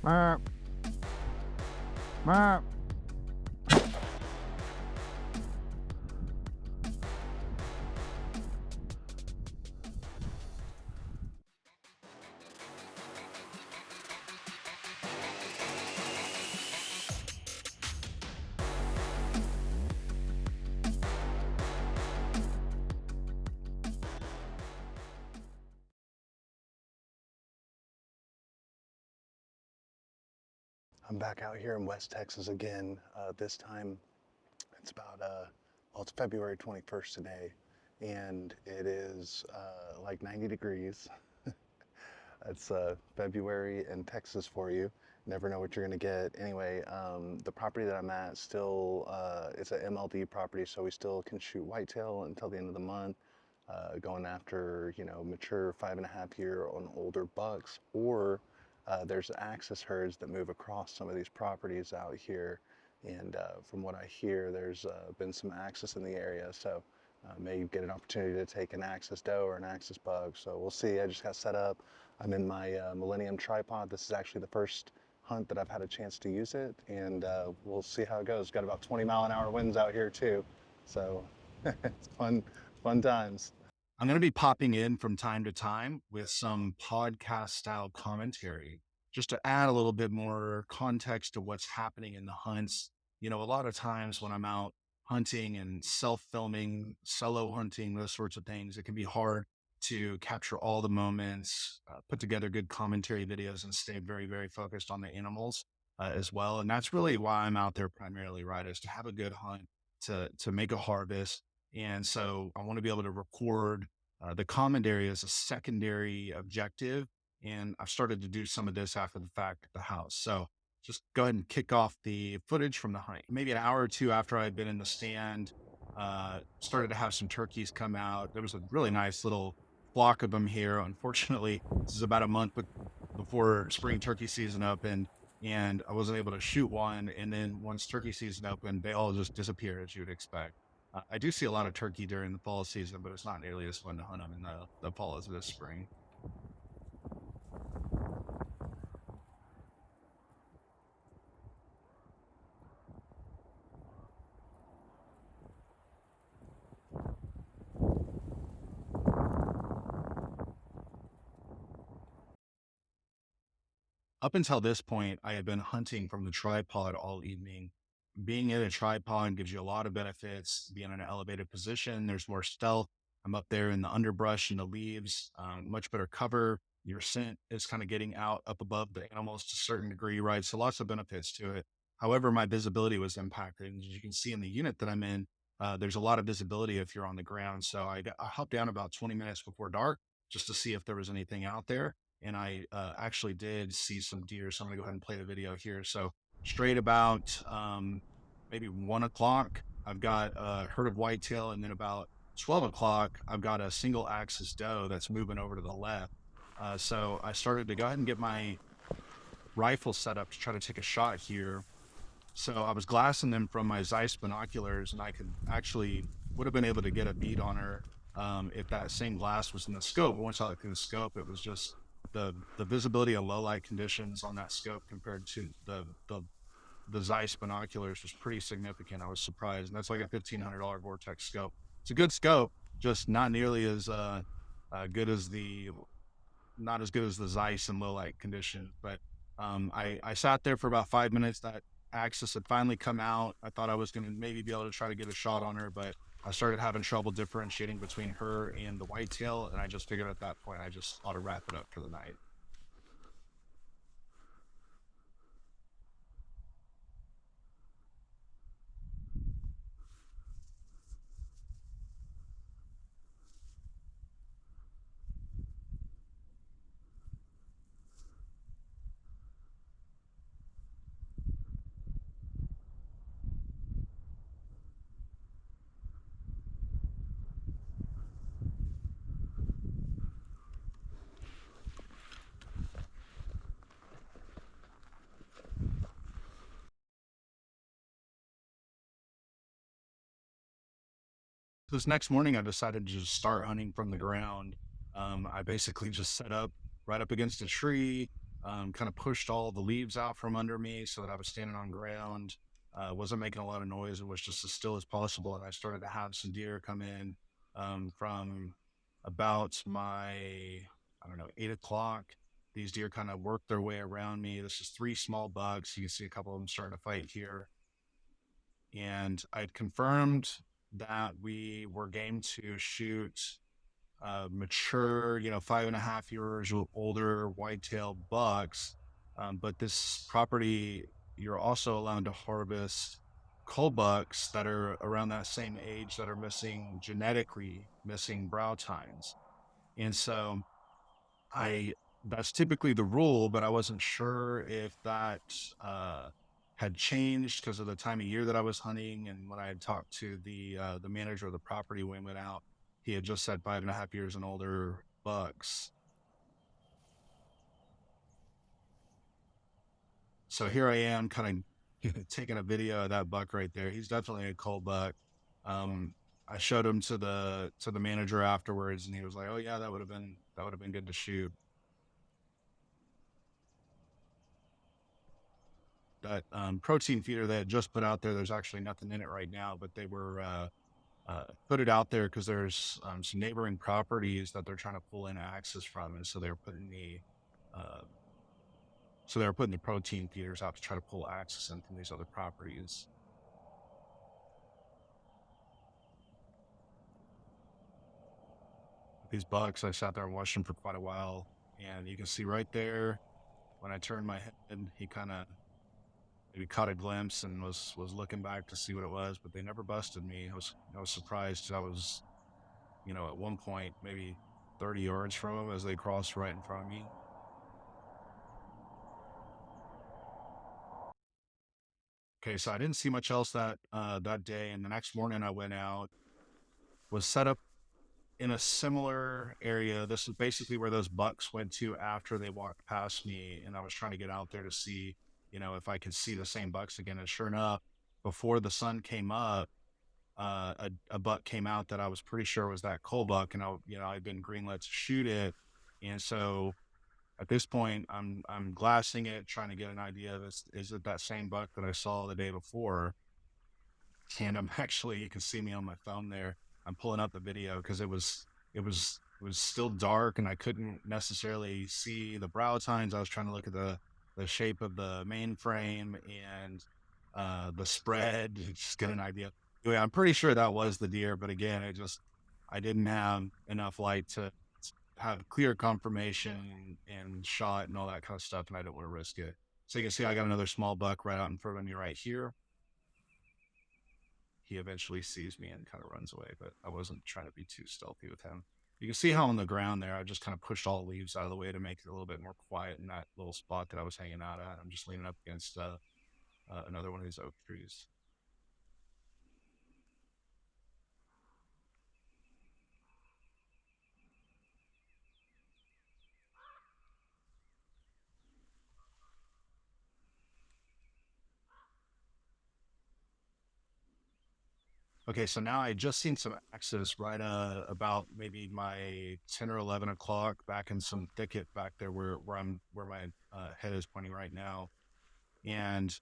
Meow. Meow. I'm back out here in West Texas again. This time it's about, well, it's February 21st today, and it is like 90 degrees. It's February in Texas for you. Never know what you're gonna get. Anyway, the property that I'm at still, it's an MLD property, so we still can shoot whitetail until the end of the month, going after, mature 5.5 year on older bucks, or there's access herds that move across some of these properties out here. And from what I hear, there's been some access in the area, so may get an opportunity to take an access doe or an access buck. So we'll see. I just got set up. I'm in my Millennium tripod. This is actually the first hunt that I've had a chance to use it, and we'll see how it goes. Got about 20-mile-an-hour winds out here too, so it's fun times. I'm going to be popping in from time to time with some podcast style commentary just to add a little bit more context to what's happening in the hunts. A lot of times when I'm out hunting and self filming, solo hunting, those sorts of things, it can be hard to capture all the moments, put together good commentary videos, and stay very, very focused on the animals as well. And that's really why I'm out there primarily, right? Is to have a good hunt, to make a harvest. And so I want to be able to record the commentary as a secondary objective. And I've started to do some of this after the fact at the house. So just go ahead and kick off the footage from the hunt. Maybe an hour or two after I'd been in the stand, started to have some turkeys come out. There was a really nice little flock of them here. Unfortunately, this is about a month before spring turkey season opened, and I wasn't able to shoot one. And then once turkey season opened, they all just disappeared, as you would expect. I do see a lot of turkey during the fall season, but it's not nearly as fun to hunt them in the fall as it is spring. Up until this point, I had been hunting from the tripod all evening. Being in a tripod gives you a lot of benefits. Being in an elevated position, there's more stealth. I'm up there in the underbrush and the leaves, much better cover. Your scent is kind of getting out up above the animals to a certain degree, right? So lots of benefits to it. However, my visibility was impacted. As you can see in the unit that I'm in, there's a lot of visibility if you're on the ground. So I hopped down about 20 minutes before dark just to see if there was anything out there. And I actually did see some deer. So I'm going to go ahead and play the video here. So straight about maybe 1 o'clock, I've got a herd of whitetail. And then about 12 o'clock, I've got a single axis doe that's moving over to the left. So I started to go ahead and get my rifle set up to try to take a shot here. So I was glassing them from my Zeiss binoculars, and I could actually would have been able to get a bead on her if that same glass was in the scope. But once I looked in the scope, it was just the visibility of low light conditions on that scope compared to the Zeiss binoculars was pretty significant. I was surprised, and that's like a $1,500 Vortex scope. It's a good scope, just not nearly as good as the not as good as the Zeiss in low light conditions. But I sat there for about 5 minutes. That axis had finally come out. I thought I was going to maybe be able to try to get a shot on her, but I started having trouble differentiating between her and the whitetail. And I just figured at that point, I just ought to wrap it up for the night. This next morning, I decided to just start hunting from the ground. I basically just set up right up against a tree, kind of pushed all the leaves out from under me so that I was standing on ground. Wasn't making a lot of noise. It was just as still as possible. And I started to have some deer come in from about I don't know, 8 o'clock. These deer kind of worked their way around me. This is three small bucks. You can see a couple of them starting to fight here. And I'd confirmed that we were game to shoot mature, 5.5 years older whitetail bucks. But this property, you're also allowed to harvest cull bucks that are around that same age that are genetically missing brow tines. And so I that's typically the rule, but I wasn't sure if that uh, had changed because of the time of year that I was hunting. And when I had talked to the manager of the property when we went out, he had just said 5.5 years and older bucks. So here I am, kind of taking a video of that buck right there. He's definitely a cull buck. I showed him to the manager afterwards, and he was like, "Oh yeah, that would have been good to shoot." That protein feeder they had just put out there. There's actually nothing in it right now, but they were put it out there because there's some neighboring properties that they're trying to pull in access from, and so uh, they were putting the protein feeders out to try to pull access in from these other properties. These bucks, I sat there and watched them for quite a while, and you can see right there when I turned my head, he kind of maybe caught a glimpse and was looking back to see what it was, but they never busted me. I was surprised. I was, at one point maybe 30 yards from them as they crossed right in front of me. Okay, so I didn't see much else that day, and the next morning I went out, was set up in a similar area. This is basically where those bucks went to after they walked past me, and I was trying to get out there to see, if I could see the same bucks again. And sure enough, before the sun came up, a buck came out that I was pretty sure was that cull buck, and I'd been greenlit to shoot it, and so at this point, I'm glassing it, trying to get an idea of is it that same buck that I saw the day before. And I'm actually, you can see me on my phone there. I'm pulling up the video because it was still dark and I couldn't necessarily see the brow tines. I was trying to look at the shape of the mainframe and the spread, just get an idea. Anyway, I'm pretty sure that was the deer, but again, I didn't have enough light to have clear confirmation and shot and all that kind of stuff, and I don't want to risk it. So you can see I got another small buck right out in front of me right here. He eventually sees me and kind of runs away, but I wasn't trying to be too stealthy with him. You can see how on the ground there, I just kind of pushed all the leaves out of the way to make it a little bit more quiet in that little spot that I was hanging out at. I'm just leaning up against another one of these oak trees. Okay, so now I just seen some axis right about maybe my 10 or 11 o'clock back in some thicket back there where my head is pointing right now. And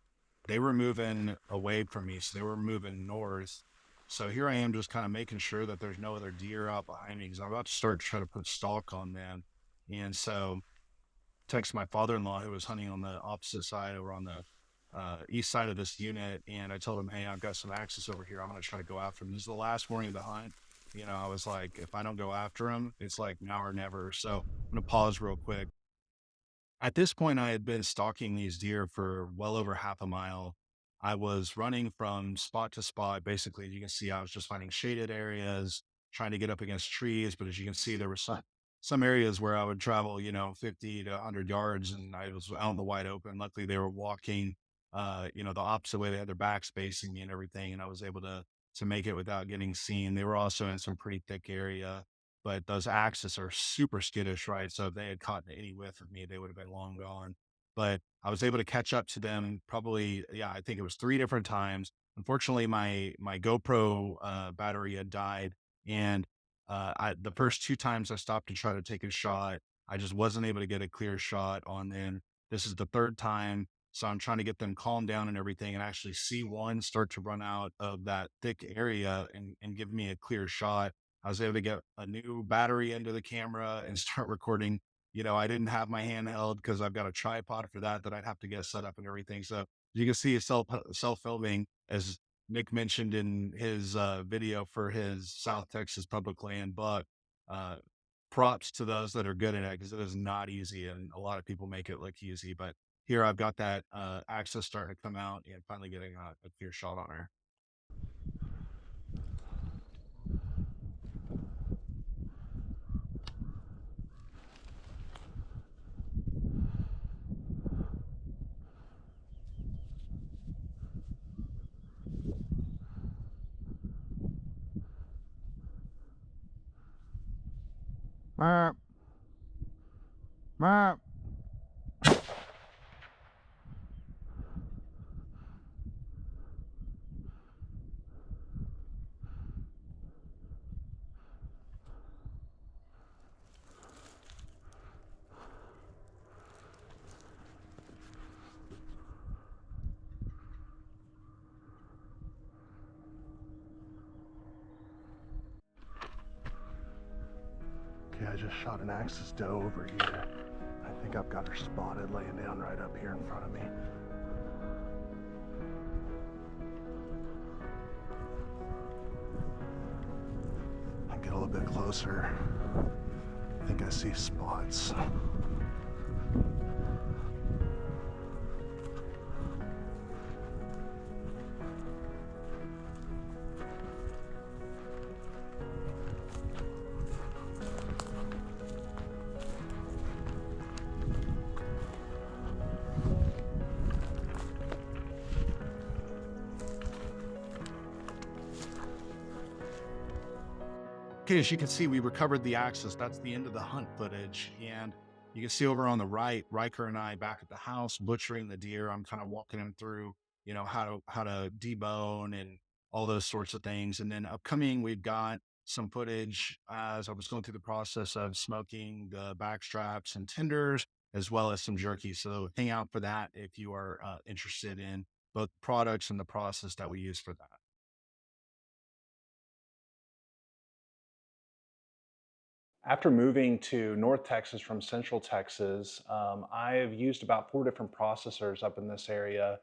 they were moving away from me, so they were moving north. So here I am just kind of making sure that there's no other deer out behind me because I'm about to start to try to put stalk on them. And so text my father-in-law who was hunting on the opposite side over on the east side of this unit, and I told him, "Hey, I've got some access over here. I'm going to try to go after him." This is the last morning of the hunt. I was like, if I don't go after him, it's like now or never. So I'm going to pause real quick. At this point, I had been stalking these deer for well over half a mile. I was running from spot to spot. Basically, you can see I was just finding shaded areas, trying to get up against trees. But as you can see, there were some areas where I would travel, 50 to 100 yards, and I was out in the wide open. Luckily, they were walking, the opposite way. They had their backs facing me and everything, and I was able to make it without getting seen. They were also in some pretty thick area, but those axes are super skittish, right? So if they had caught any whiff of me, they would have been long gone. But I was able to catch up to them probably, yeah, I think it was three different times. Unfortunately, my GoPro battery had died, and the first two times I stopped to try to take a shot, I just wasn't able to get a clear shot on them. This is the third time. So I'm trying to get them calmed down and everything and actually see one start to run out of that thick area and give me a clear shot. I was able to get a new battery into the camera and start recording. I didn't have my handheld because I've got a tripod for that I'd have to get set up and everything. So you can see self filming, as Nick mentioned in his video for his South Texas public land buck. Uh, Props to those that are good at it because it is not easy, and a lot of people make it look easy. But here I've got that access starting to come out and finally getting a clear shot on her. Meow. Meow. Okay, I just shot an axis doe over here. I think I've got her spotted laying down right up here in front of me. I'll get a little bit closer. I think I see spots. Okay, as you can see, we recovered the axis. That's the end of the hunt footage. And you can see over on the right, Riker and I back at the house butchering the deer. I'm kind of walking him through, how to debone and all those sorts of things. And then upcoming, we've got some footage as I was going through the process of smoking the backstraps and tenders, as well as some jerky. So hang out for that if you are interested in both products and the process that we use for that. After moving to North Texas from Central Texas, I've used about 4 different processors up in this area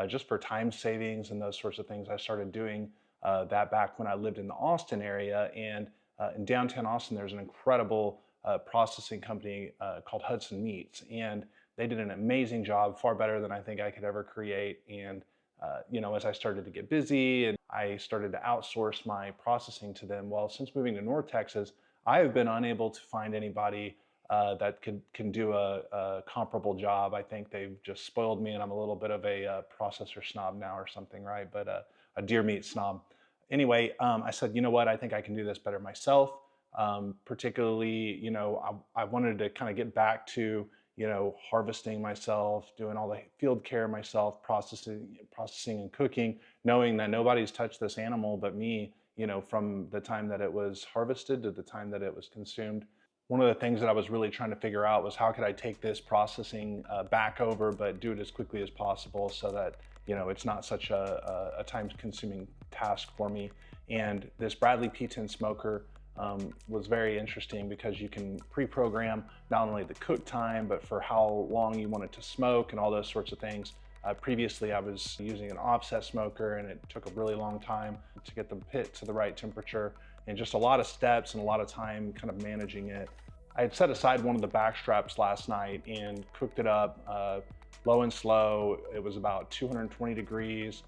just for time savings and those sorts of things. I started doing that back when I lived in the Austin area. And in downtown Austin, there's an incredible processing company called Hudson Meats. And they did an amazing job, far better than I think I could ever create. And as I started to get busy and I started to outsource my processing to them, well, since moving to North Texas, I have been unable to find anybody that can do a comparable job. I think they've just spoiled me, and I'm a little bit of a processor snob now or something, right? But a deer meat snob. Anyway, I said, you know what? I think I can do this better myself. Particularly, I wanted to kind of get back to harvesting myself, doing all the field care myself, processing and cooking, knowing that nobody's touched this animal but me, from the time that it was harvested to the time that it was consumed. One of the things that I was really trying to figure out was how could I take this processing back over, but do it as quickly as possible so that, it's not such a time-consuming task for me. And this Bradley P10 smoker was very interesting because you can pre-program not only the cook time, but for how long you want it to smoke and all those sorts of things. Previously, I was using an offset smoker and it took a really long time to get the pit to the right temperature and just a lot of steps and a lot of time kind of managing it. I had set aside one of the backstraps last night and cooked it up low and slow. It was about 220 degrees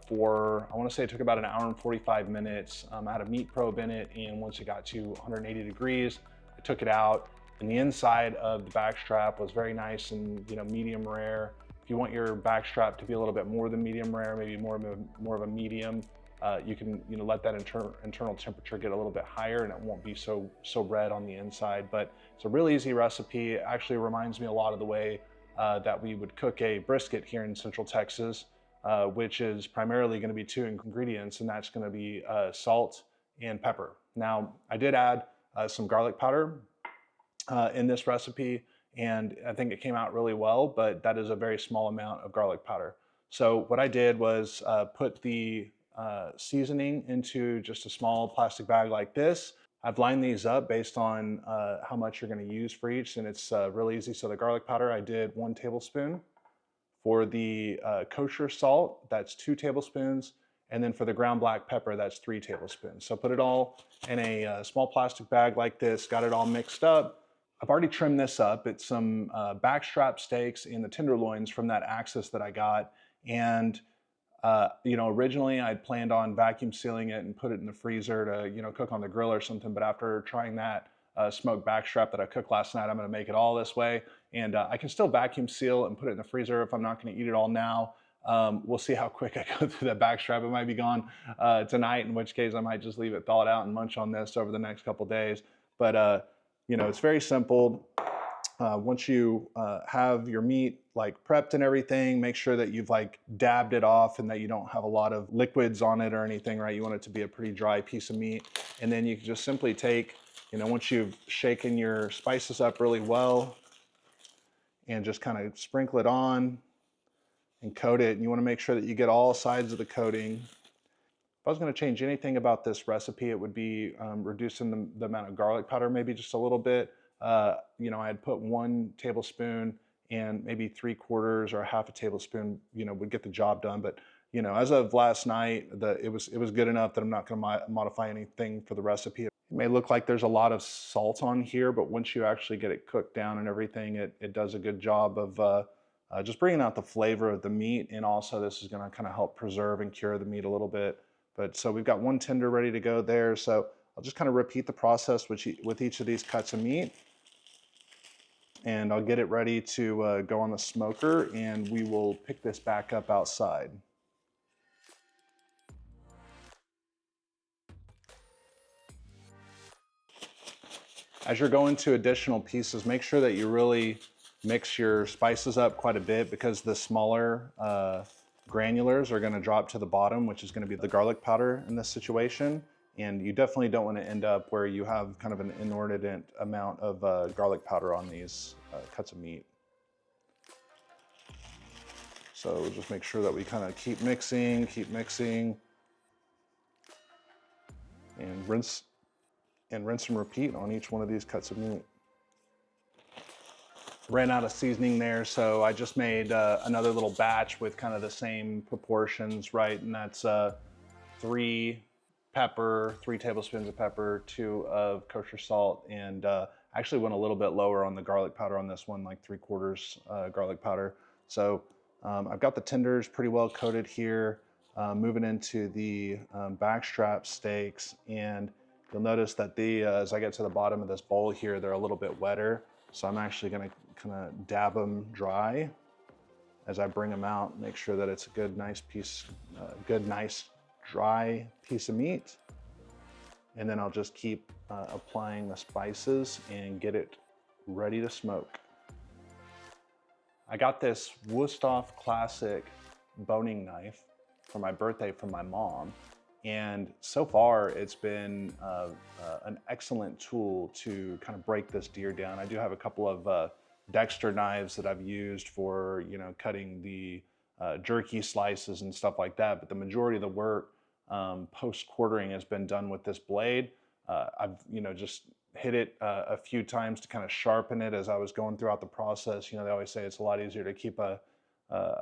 for, I want to say it took about an hour and 45 minutes. I had a meat probe in it, and once it got to 180 degrees, I took it out. And the inside of the backstrap was very nice and medium rare. If you want your backstrap to be a little bit more than medium rare, maybe more of a medium, you can let that internal temperature get a little bit higher, and it won't be so red on the inside. But it's a really easy recipe. It actually reminds me a lot of the way that we would cook a brisket here in Central Texas, which is primarily going to be 2 ingredients, and that's going to be salt and pepper. Now, I did add some garlic powder in this recipe, and I think it came out really well, but that is a very small amount of garlic powder. So what I did was put the seasoning into just a small plastic bag like this. I've lined these up based on how much you're going to use for each, and it's real easy. So the garlic powder, I did 1 tablespoon. For the kosher salt, that's 2 tablespoons. And then for the ground black pepper, that's 3 tablespoons. So put it all in a small plastic bag like this, got it all mixed up. I've already trimmed this up. It's some backstrap steaks and the tenderloins from that axis that I got. And originally I'd planned on vacuum sealing it and put it in the freezer to, cook on the grill or something. But after trying that smoked backstrap that I cooked last night, I'm going to make it all this way. And I can still vacuum seal and put it in the freezer if I'm not going to eat it all now. We'll see how quick I go through that backstrap. It might be gone tonight, in which case I might just leave it thawed out and munch on this over the next couple days. But, it's very simple. Once you have your meat like prepped and everything, make sure that you've like dabbed it off and that you don't have a lot of liquids on it or anything, right? You want it to be a pretty dry piece of meat. And then you can just simply take, once you've shaken your spices up really well and just kind of sprinkle it on and coat it. And you want to make sure that you get all sides of the coating. If I was going to change anything about this recipe, it would be reducing the amount of garlic powder, maybe just a little bit. I had put 1 tablespoon and maybe 3/4 or half a tablespoon, would get the job done. But, as of last night, it was good enough that I'm not going to modify anything for the recipe. It may look like there's a lot of salt on here, but once you actually get it cooked down and everything, it does a good job of just bringing out the flavor of the meat. And also this is going to kind of help preserve and cure the meat a little bit. But so we've got 1 tender ready to go there. So I'll just kind of repeat the process with each of these cuts of meat. And I'll get it ready to go on the smoker, and we will pick this back up outside. As you're going to additional pieces, make sure that you really mix your spices up quite a bit, because the smaller granulars are going to drop to the bottom, which is going to be the garlic powder in this situation. And you definitely don't want to end up where you have kind of an inordinate amount of garlic powder on these cuts of meat. So just make sure that we kind of keep mixing, and rinse and repeat on each one of these cuts of meat. Ran out of seasoning there, so I just made another little batch with kind of the same proportions, right? And that's 3 tablespoons of pepper, 2 of kosher salt, and actually went a little bit lower on the garlic powder on this one, like 3/4 garlic powder. So I've got the tenders pretty well coated here. Moving into the backstrap steaks, and you'll notice that as I get to the bottom of this bowl here, they're a little bit wetter. So I'm actually going to kind of dab them dry as I bring them out. Make sure that it's a good, nice dry piece of meat. And then I'll just keep applying the spices and get it ready to smoke. I got this Wusthof Classic boning knife for my birthday from my mom. And so far, it's been an excellent tool to kind of break this deer down. I do have a couple of Dexter knives that I've used for, cutting the jerky slices and stuff like that. But the majority of the work post-quartering has been done with this blade. I've, just hit it a few times to kind of sharpen it as I was going throughout the process. They always say it's a lot easier to keep a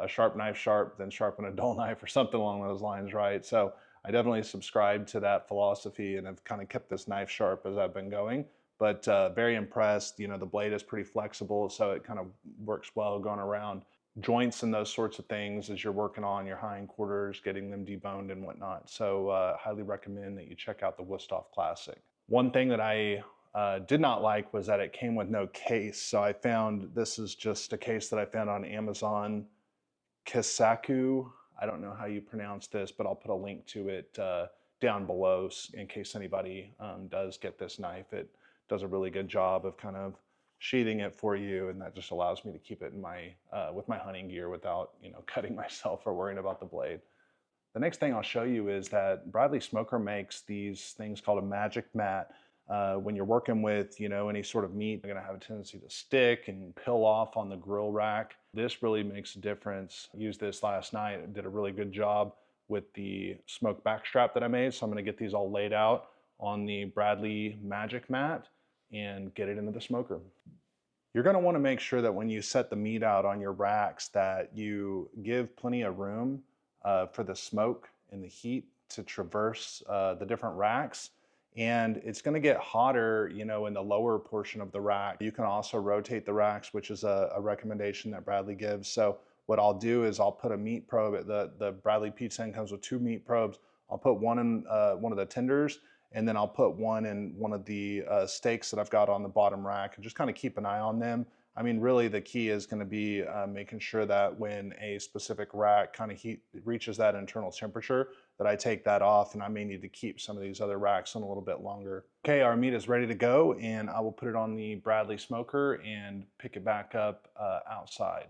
sharp knife sharp than sharpen a dull knife, or something along those lines, right? So I definitely subscribe to that philosophy and have kind of kept this knife sharp as I've been going. But very impressed. The blade is pretty flexible, so it kind of works well going around joints and those sorts of things as you're working on your hindquarters, getting them deboned and whatnot. So highly recommend that you check out the Wusthof Classic. One thing that I did not like was that it came with no case. So I found, this is just a case that I found on Amazon, Kisaku. I don't know how you pronounce this, but I'll put a link to it down below in case anybody does get this knife. It does a really good job of kind of sheathing it for you, and that just allows me to keep it in my with my hunting gear without cutting myself or worrying about the blade. The next thing I'll show you is that Bradley Smoker makes these things called a magic mat. When you're working with, any sort of meat, you're gonna have a tendency to stick and peel off on the grill rack. This really makes a difference. I used this last night. It did a really good job with the smoked backstrap that I made. So I'm gonna get these all laid out on the Bradley Magic Mat and get it into the smoker. You're gonna wanna make sure that when you set the meat out on your racks that you give plenty of room for the smoke and the heat to traverse the different racks. And it's gonna get hotter, in the lower portion of the rack. You can also rotate the racks, which is a recommendation that Bradley gives. So what I'll do is I'll put a meat probe. The Bradley P10 comes with 2 meat probes. I'll put one in one of the tenders, and then I'll put one in one of the steaks that I've got on the bottom rack, and just kind of keep an eye on them. I mean, really the key is going to be making sure that when a specific rack kind of heat reaches that internal temperature, that I take that off, and I may need to keep some of these other racks on a little bit longer. Okay, our meat is ready to go, and I will put it on the Bradley smoker and pick it back up outside.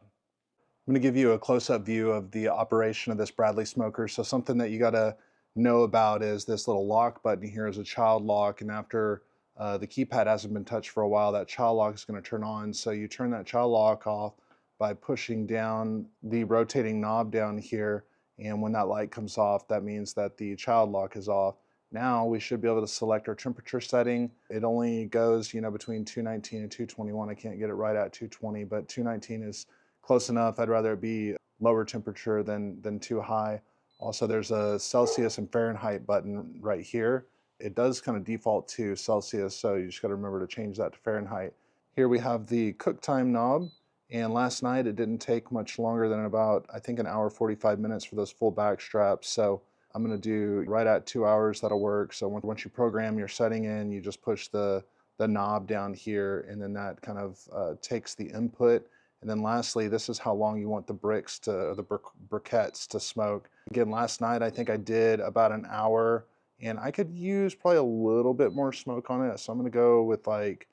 I'm gonna give you a close-up view of the operation of this Bradley smoker. So something that you gotta know about is this little lock button here is a child lock, and after the keypad hasn't been touched for a while, that child lock is gonna turn on. So you turn that child lock off by pushing down the rotating knob down here, and when that light comes off, that means that the child lock is off. Now we should be able to select our temperature setting. It only goes, between 219 and 221. I can't get it right at 220, but 219 is close enough. I'd rather it be lower temperature than too high. Also, there's a Celsius and Fahrenheit button right here. It does kind of default to Celsius, so you just got to remember to change that to Fahrenheit. Here we have the cook time knob, and last night it didn't take much longer than about, I think, 1 hour 45 minutes for those full back straps. So I'm going to do right at 2 hours. That'll work. So once you program your setting in, you just push the knob down here, and then that kind of takes the input. And then lastly, this is how long you want the briquettes to smoke. Again, last night I think I did about 1 hour, and I could use probably a little bit more smoke on it. So I'm gonna go with like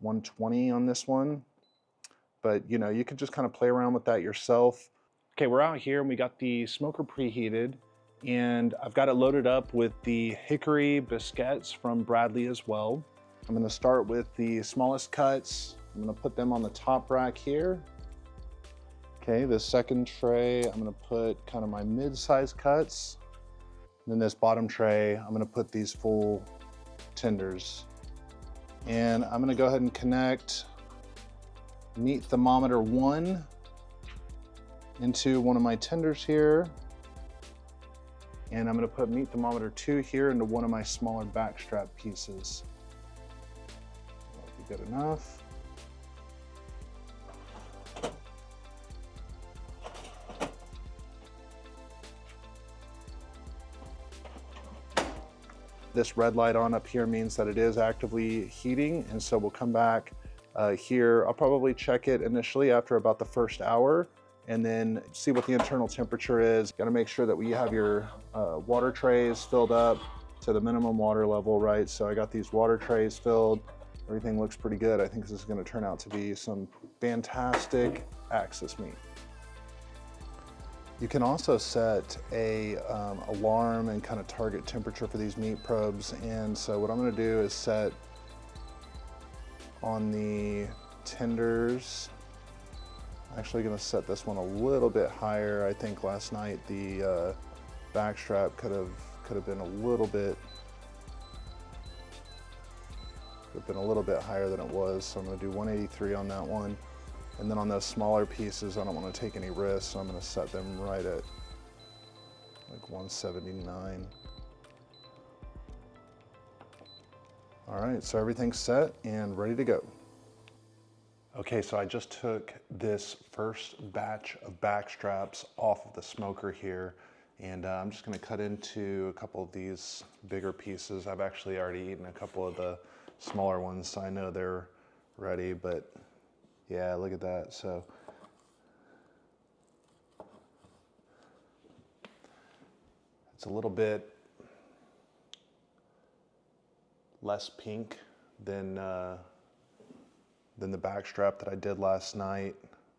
120 on this one. But you can just kind of play around with that yourself. Okay, we're out here and we got the smoker preheated, and I've got it loaded up with the hickory biscuits from Bradley as well. I'm gonna start with the smallest cuts. I'm gonna put them on the top rack here. Okay, the second tray, I'm gonna put kind of my mid-sized cuts. And then this bottom tray, I'm gonna put these full tenders. And I'm gonna go ahead and connect meat thermometer 1 into one of my tenders here. And I'm gonna put meat thermometer 2 here into one of my smaller backstrap pieces. That'll be good enough. This red light on up here means that it is actively heating, and so we'll come back here. I'll probably check it initially after about the first hour, and then see what the internal temperature is. Got to make sure that we have your water trays filled up to the minimum water level, right? So I got these water trays filled. Everything looks pretty good. I think this is going to turn out to be some fantastic axis meat. You can also set a alarm and kind of target temperature for these meat probes. And so what I'm going to do is set on the tenders. I'm actually going to set this one a little bit higher. I think last night the backstrap could have been a little bit higher than it was. So I'm going to do 183 on that one. And then on those smaller pieces, I don't want to take any risks, so I'm going to set them right at like 179. All right, so everything's set and ready to go. Okay, so I just took this first batch of backstraps off of the smoker here, and I'm just going to cut into a couple of these bigger pieces. I've actually already eaten a couple of the smaller ones, so I know they're ready, but yeah, look at that. So it's a little bit less pink than the backstrap that I did last night,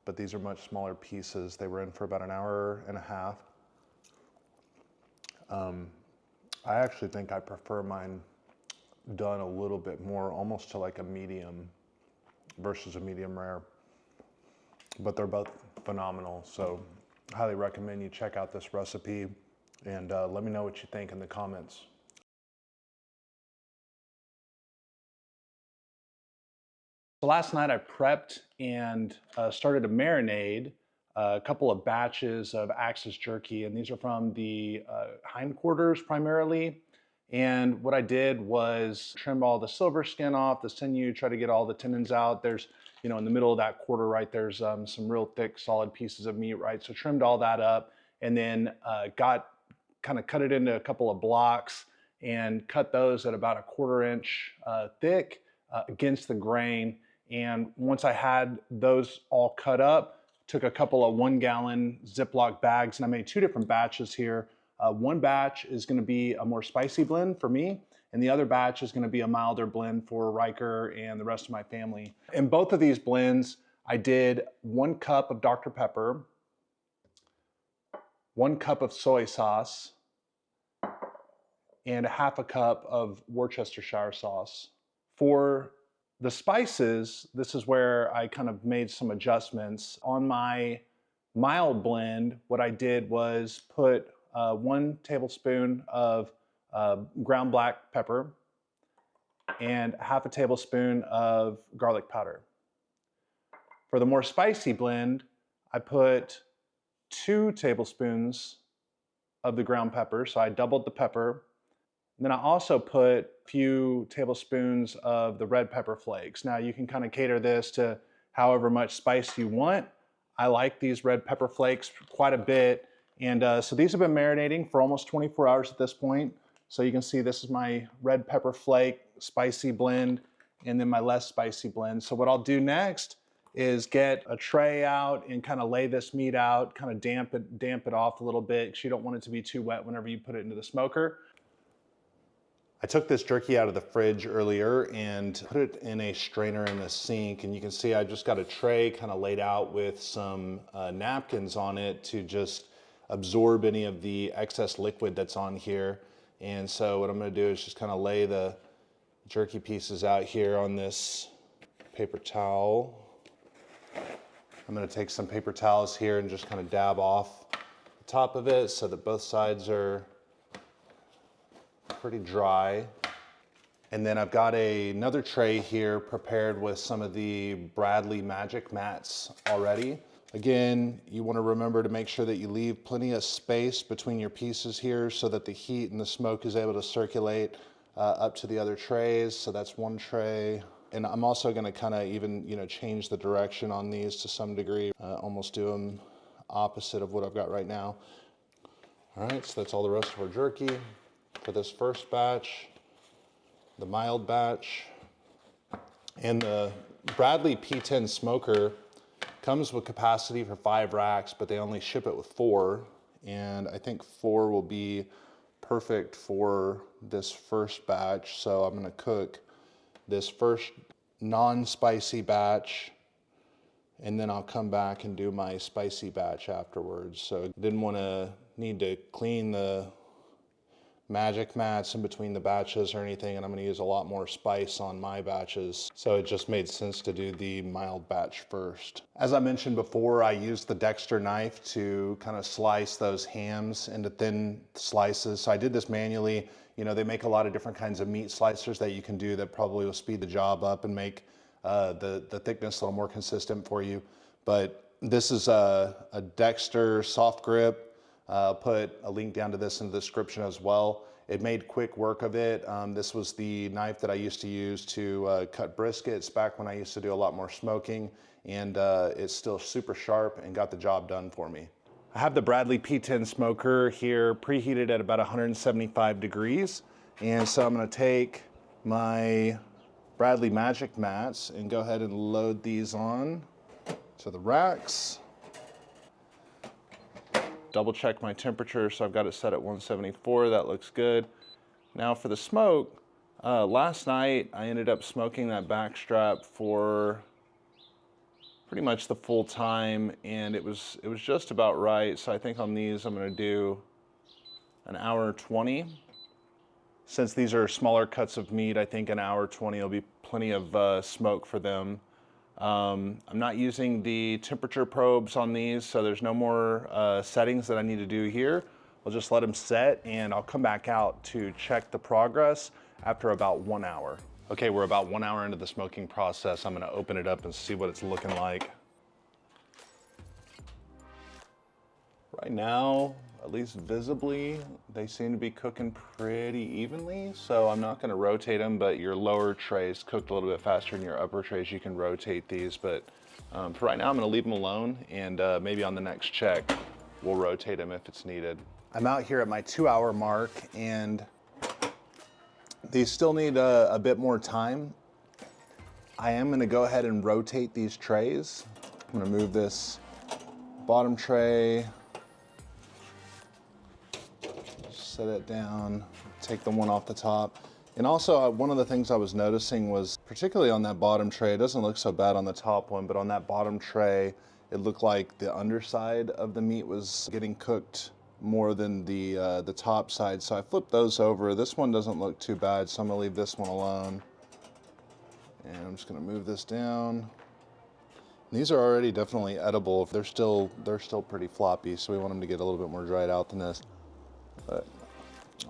but these are much smaller pieces. They were in for about 1.5 hours. I actually think I prefer mine done a little bit more, almost to like a medium versus a medium rare. But they're both phenomenal, so highly recommend you check out this recipe, and let me know what you think in the comments. So last night I prepped and started to marinate a couple of batches of Axis jerky, and these are from the hindquarters primarily. And what I did was trim all the silver skin off, the sinew, try to get all the tendons out. There's, you know, in the middle of that quarter, right, there's some real thick, solid pieces of meat, right? So trimmed all that up, and then cut it into a couple of blocks and cut those at about a 1/4 inch thick against the grain. And once I had those all cut up, took a couple of 1-gallon Ziploc bags, and I made 2 different batches here. One batch is going to be a more spicy blend for me, and the other batch is going to be a milder blend for Riker and the rest of my family. In both of these blends, I did 1 cup of Dr. Pepper, 1 cup of soy sauce, and 1/2 cup of Worcestershire sauce. For the spices, this is where I kind of made some adjustments. On my mild blend, what I did was put 1 tablespoon of ground black pepper and 1/2 tablespoon of garlic powder. For the more spicy blend, I put 2 tablespoons of the ground pepper, so I doubled the pepper. And then I also put a few tablespoons of the red pepper flakes. Now you can kind of cater this to however much spice you want. I like these red pepper flakes quite a bit. And so these have been marinating for almost 24 hours at this point. So you can see this is my red pepper flake spicy blend, and then my less spicy blend. So what I'll do next is get a tray out and kind of lay this meat out, kind of damp it off a little bit, because you don't want it to be too wet whenever you put it into the smoker. I took this jerky out of the fridge earlier and put it in a strainer in the sink, and you can see I just got a tray kind of laid out with some napkins on it to just absorb any of the excess liquid that's on here. And so what I'm going to do is just kind of lay the jerky pieces out here on this paper towel. I'm going to take some paper towels here and just kind of dab off the top of it so that both sides are pretty dry. And then I've got another tray here prepared with some of the Bradley Magic mats already. Again, you want to remember to make sure that you leave plenty of space between your pieces here so that the heat and the smoke is able to circulate up to the other trays. So that's one tray. And I'm also going to kind of even, change the direction on these to some degree, almost do them opposite of what I've got right now. All right, so that's all the rest of our jerky for this first batch, the mild batch. And the Bradley P10 smoker comes with capacity for 5 racks, but they only ship it with 4. And I think 4 will be perfect for this first batch. So I'm gonna cook this first non-spicy batch, and then I'll come back and do my spicy batch afterwards. So I didn't need to clean the magic mats in between the batches or anything, and I'm going to use a lot more spice on my batches, so it just made sense to do the mild batch first. As I mentioned before, I used the Dexter knife to kind of slice those hams into thin slices. So I did this manually. They make a lot of different kinds of meat slicers that you can do that probably will speed the job up and make the thickness a little more consistent for you. But this is a Dexter soft grip. I'll put a link down to this in the description as well. It made quick work of it. This was the knife that I used to use to cut briskets back when I used to do a lot more smoking, and it's still super sharp and got the job done for me. I have the Bradley P10 smoker here preheated at about 175 degrees. And so I'm gonna take my Bradley Magic mats and go ahead and load these on to the racks. Double check my temperature, so I've got it set at 174, that looks good. Now for the smoke, last night I ended up smoking that backstrap for pretty much the full time, and it was just about right. So I think on these I'm gonna do an hour 20. Since these are smaller cuts of meat, I think an hour 20 will be plenty of smoke for them. I'm not using the temperature probes on these, so there's no more settings that I need to do here. I'll just let them set and I'll come back out to check the progress after about 1 hour. Okay, we're about 1 hour into the smoking process. I'm gonna open it up and see what it's looking like. Right now, at least visibly, they seem to be cooking pretty evenly, so I'm not gonna rotate them, but your lower trays cooked a little bit faster than your upper trays. You can rotate these, but for right now, I'm gonna leave them alone, and maybe on the next check, we'll rotate them if it's needed. I'm out here at my 2 hour mark, and these still need a bit more time. I am gonna go ahead and rotate these trays. I'm gonna move this bottom tray, set it down, take the one off the top. And also one of the things I was noticing was, particularly on that bottom tray, it doesn't look so bad on the top one, but on that bottom tray, it looked like the underside of the meat was getting cooked more than the top side. So I flipped those over. This one doesn't look too bad, so I'm gonna leave this one alone. And I'm just gonna move this down. These are already definitely edible. They're still pretty floppy, so we want them to get a little bit more dried out than this. But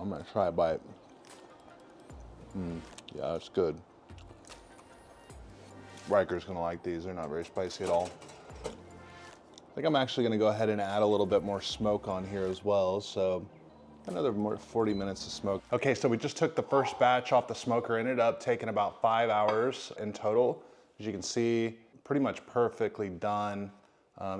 I'm gonna try a bite. Yeah, it's good. Riker's gonna like these. They're not very spicy at all. I think I'm actually gonna go ahead and add a little bit more smoke on here as well. So another more 40 minutes of smoke. Okay, so we just took the first batch off the smoker. Ended up taking about 5 hours in total. As you can see, pretty much perfectly done.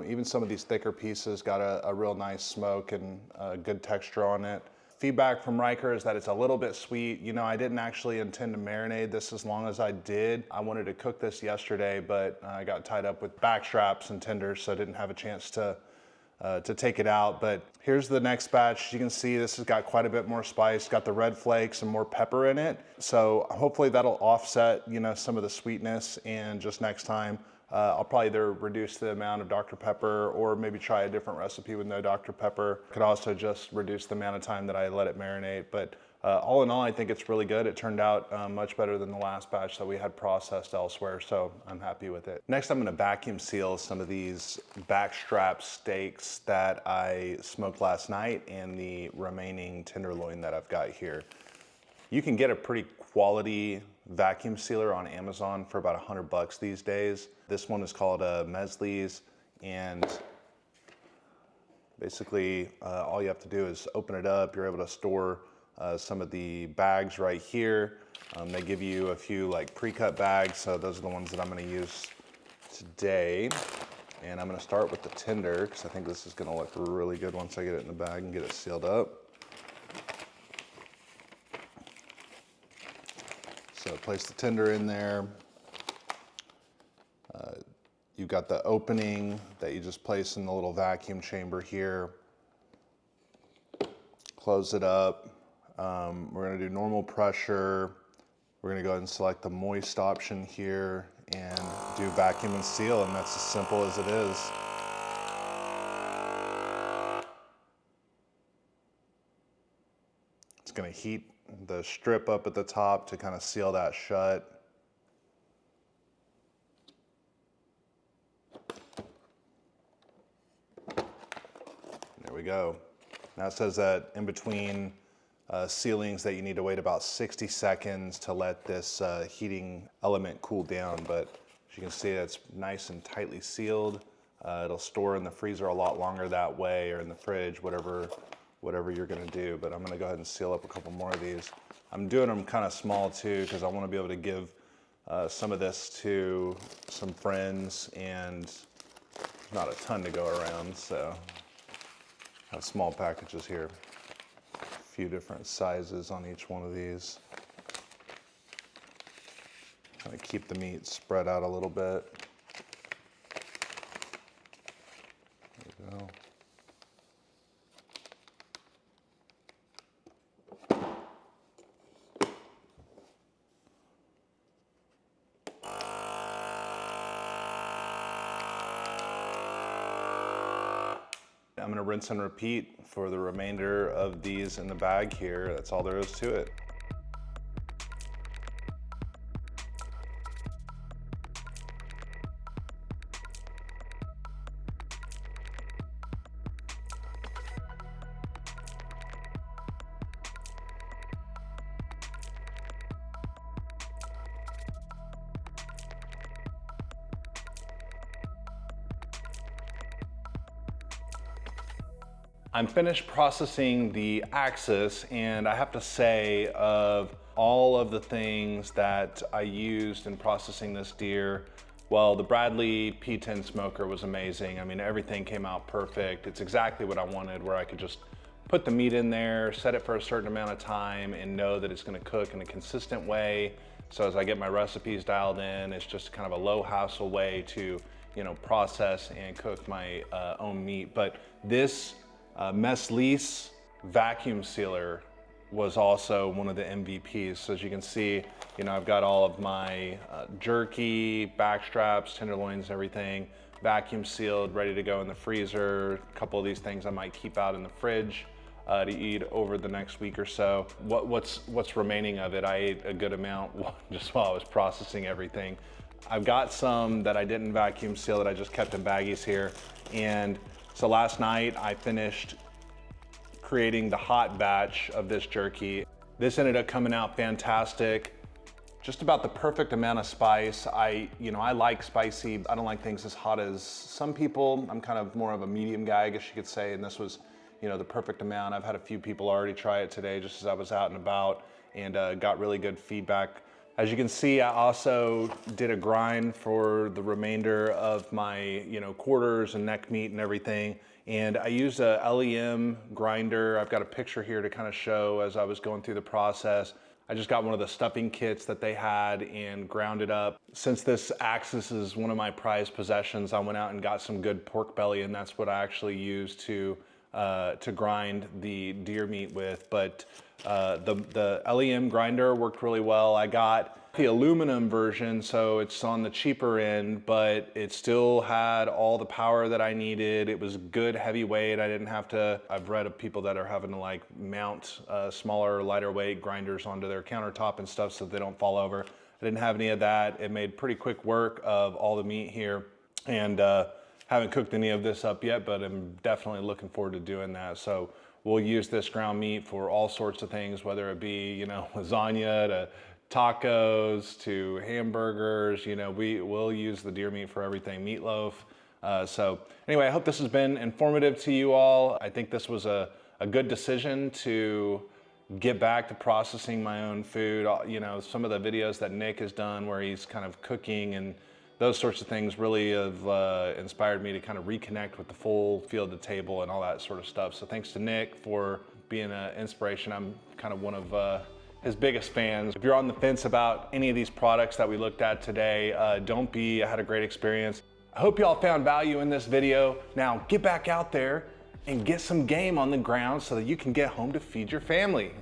Even some of these thicker pieces got a real nice smoke and a good texture on it. Feedback from Riker is that it's a little bit sweet. You know, I didn't actually intend to marinate this as long as I did. I wanted to cook this yesterday, but I got tied up with backstraps and tenders, so I didn't have a chance to take it out. But here's the next batch. You can see this has got quite a bit more spice, got the red flakes and more pepper in it. So hopefully that'll offset, you know, some of the sweetness, and just next time, I'll probably either reduce the amount of Dr. Pepper or maybe try a different recipe with no Dr. Pepper. Could also just reduce the amount of time that I let it marinate. But all in all, I think it's really good. It turned out much better than the last batch that we had processed elsewhere, so I'm happy with it. Next, I'm gonna vacuum seal some of these backstrap steaks that I smoked last night and the remaining tenderloin that I've got here. You can get a pretty quality vacuum sealer on Amazon for about $100 these days. This one is called a Mesliese, and basically all you have to do is open it up. You're able to store some of the bags right here. They give you a few like pre-cut bags, so those are the ones that I'm gonna use today. And I'm gonna start with the tender, because I think this is gonna look really good once I get it in the bag and get it sealed up. So place the tender in there. You've got the opening that you just place in the little vacuum chamber here. Close it up. We're gonna do normal pressure. We're gonna go ahead and select the moist option here and do vacuum and seal, and that's as simple as it is. It's gonna heat the strip up at the top to kind of seal that shut. There we go. Now it says that in between sealings that you need to wait about 60 seconds to let this heating element cool down, but as you can see, it's nice and tightly sealed. It'll store in the freezer a lot longer that way, or in the fridge, whatever you're gonna do. But I'm gonna go ahead and seal up a couple more of these. I'm doing them kind of small too, because I wanna be able to give some of this to some friends, and there's not a ton to go around, so I have small packages here. A few different sizes on each one of these. Kind of keep the meat spread out a little bit. There we go. I'm gonna rinse and repeat for the remainder of these in the bag here. That's all there is to it. I'm finished processing the axis, and I have to say, of all of the things that I used in processing this deer, well, the Bradley P10 smoker was amazing. I mean, everything came out perfect. It's exactly what I wanted, where I could just put the meat in there, set it for a certain amount of time, and know that it's gonna cook in a consistent way. So as I get my recipes dialed in, it's just kind of a low hassle way to, you know, process and cook my own meat. But this Mesliese Vacuum Sealer was also one of the MVPs. So as you can see, you know, I've got all of my jerky, backstraps, tenderloins, everything vacuum sealed, ready to go in the freezer. A couple of these things I might keep out in the fridge to eat over the next week or so. What's remaining of it, I ate a good amount just while I was processing everything. I've got some that I didn't vacuum seal that I just kept in baggies here. And so last night I finished creating the hot batch of this jerky. This ended up coming out fantastic. Just about the perfect amount of spice. I like spicy. I don't like things as hot as some people. I'm kind of more of a medium guy, I guess you could say, and this was, you know, the perfect amount. I've had a few people already try it today just as I was out and about, and got really good feedback. As you can see, I also did a grind for the remainder of my, you know, quarters and neck meat and everything. And I used a LEM grinder. I've got a picture here to kind of show as I was going through the process. I just got one of the stuffing kits that they had and ground it up. Since this axis is one of my prized possessions, I went out and got some good pork belly, and that's what I actually used to grind the deer meat with. But the LEM grinder worked really well. I got the aluminum version, so it's on the cheaper end, but it still had all the power that I needed. It was good heavyweight. I didn't have to, I've read of people that are having to like mount smaller, lighter weight grinders onto their countertop and stuff so they don't fall over. I didn't have any of that. It made pretty quick work of all the meat here, and haven't cooked any of this up yet, but I'm definitely looking forward to doing that. So we'll use this ground meat for all sorts of things, whether it be, you know, lasagna to tacos to hamburgers. You know, we'll use the deer meat for everything, meatloaf. So anyway, I hope this has been informative to you all. I think this was a good decision to get back to processing my own food. You know, some of the videos that Nick has done where he's kind of cooking and those sorts of things really have inspired me to kind of reconnect with the full field to table and all that sort of stuff. So thanks to Nick for being an inspiration. I'm kind of one of his biggest fans. If you're on the fence about any of these products that we looked at today, don't be. I had a great experience. I hope y'all found value in this video. Now get back out there and get some game on the ground so that you can get home to feed your family.